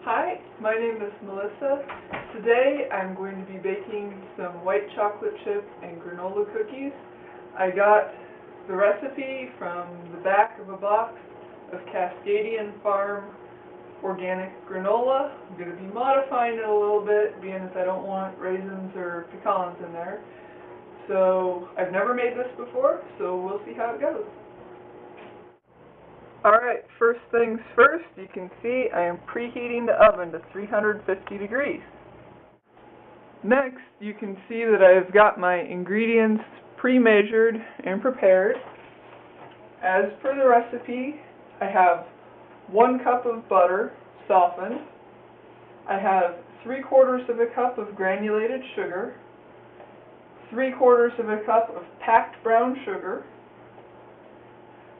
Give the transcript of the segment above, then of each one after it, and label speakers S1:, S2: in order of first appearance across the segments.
S1: Hi, my name is Melissa. Today I'm going to be baking some white chocolate chip and granola cookies. I got the recipe from the back of a box of Cascadian Farm organic granola. I'm going to be modifying it a little bit, being as I don't want raisins or pecans in there. So I've never made this before, so we'll see how it goes. Alright, first things first, you can see I am preheating the oven to 350 degrees. Next, you can see that I've got my ingredients pre-measured and prepared. As per the recipe, I have 1 cup of butter, softened. I have 3/4 of a cup of granulated sugar, 3/4 of a cup of packed brown sugar.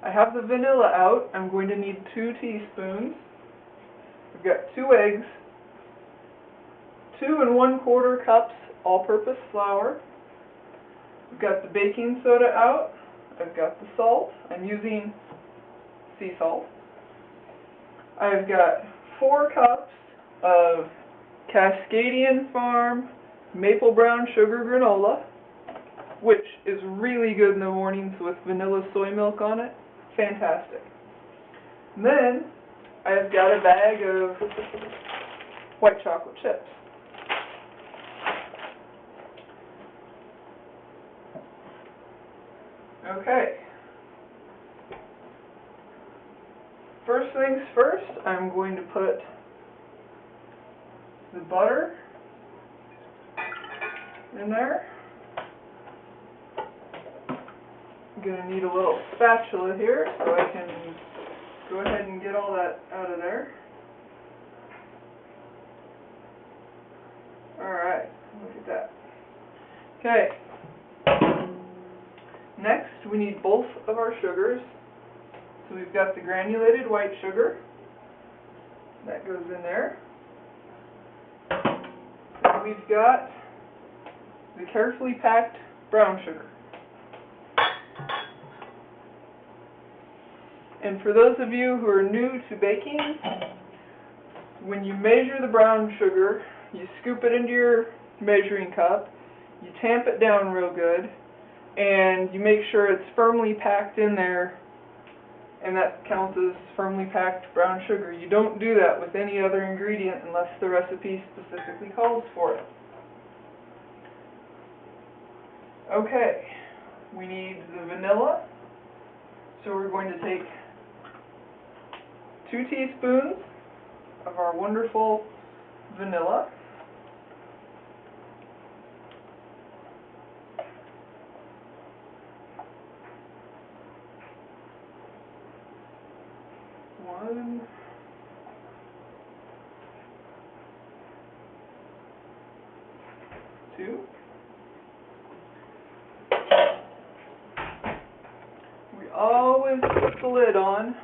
S1: I have the vanilla out. I'm going to need 2 teaspoons. I've got 2 eggs, 2 1/4 cups all-purpose flour. I've got the baking soda out. I've got the salt. I'm using sea salt. I've got 4 cups of Cascadian Farm maple brown sugar granola, which is really good in the mornings with vanilla soy milk on it. Fantastic. And then I've got a bag of white chocolate chips. Okay. First things first, I'm going to put the butter in there. I'm going to need a little spatula here so I can go ahead and get all that out of there. Alright, look at that. Okay. Next, we need both of our sugars. So we've got the granulated white sugar. That goes in there. And we've got the carefully packed brown sugar. And for those of you who are new to baking, when you measure the brown sugar, you scoop it into your measuring cup, you tamp it down real good, and you make sure it's firmly packed in there, and that counts as firmly packed brown sugar. You don't do that with any other ingredient unless the recipe specifically calls for it. Okay, we need the vanilla, so we're going to take 2 teaspoons of our wonderful vanilla. One, 2. We always put the lid on,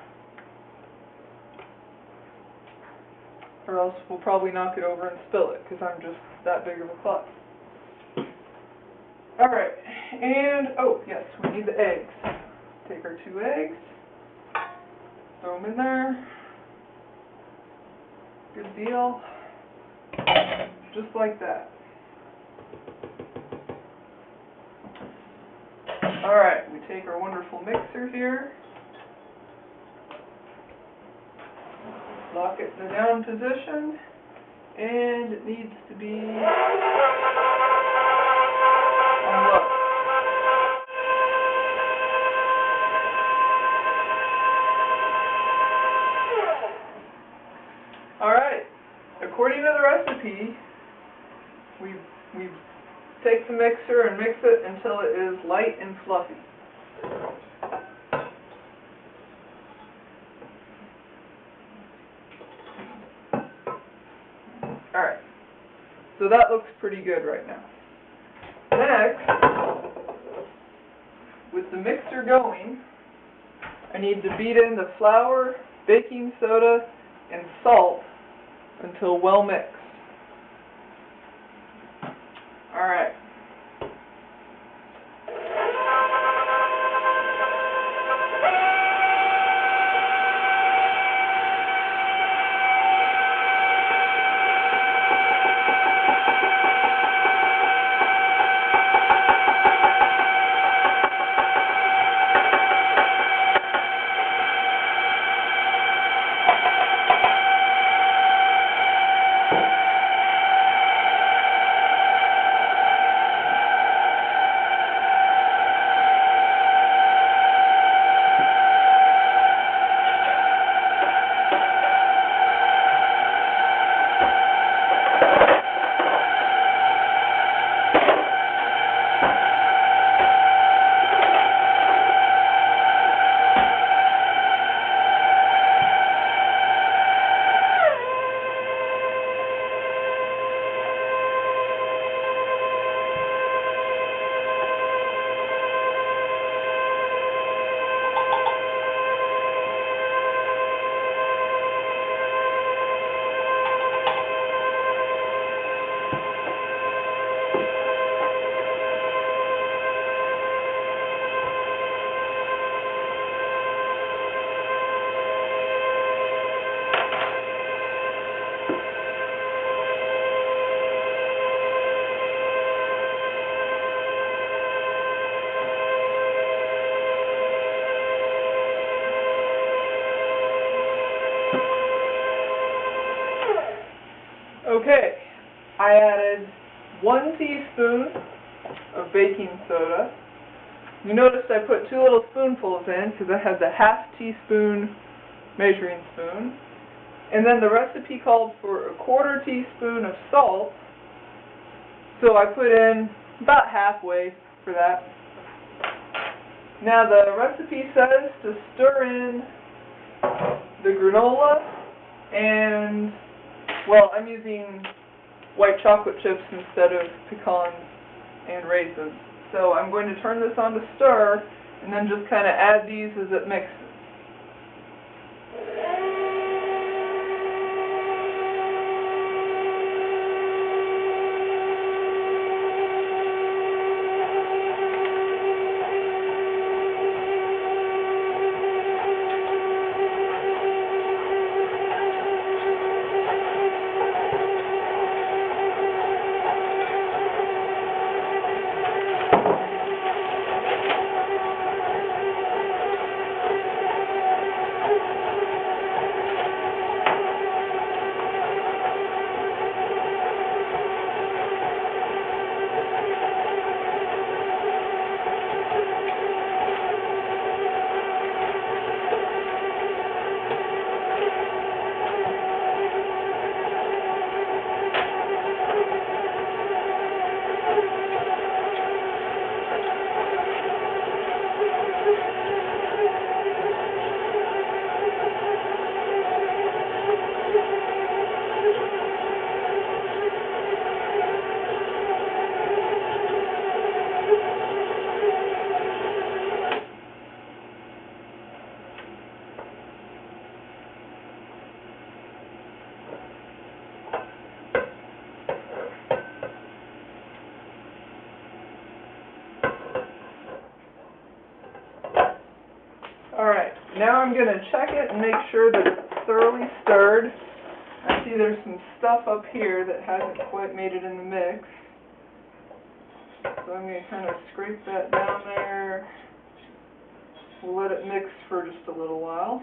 S1: or else we'll probably knock it over and spill it, because I'm just that big of a klutz. Alright, and, oh yes, we need the eggs. Take our 2 eggs, throw them in there. Good deal. Just like that. Alright, we take our wonderful mixer here. Lock it in the down position, and it needs to be on low. Alright, according to the recipe, we take the mixer and mix it until it is light and fluffy. Alright, so that looks pretty good right now. Next, with the mixer going, I need to beat in the flour, baking soda, and salt until well mixed. Alright. Okay, I added 1 teaspoon of baking soda. You notice I put 2 little spoonfuls in because I had the ½ teaspoon measuring spoon. And then the recipe called for 1/4 teaspoon of salt, so I put in about halfway for that. Now the recipe says to stir in the granola and, well, I'm using white chocolate chips instead of pecans and raisins. So I'm going to turn this on to stir and then just kind of add these as it mixes. Alright, now I'm going to check it and make sure that it's thoroughly stirred. I see there's some stuff up here that hasn't quite made it in the mix. So I'm going to kind of scrape that down there. We'll let it mix for just a little while.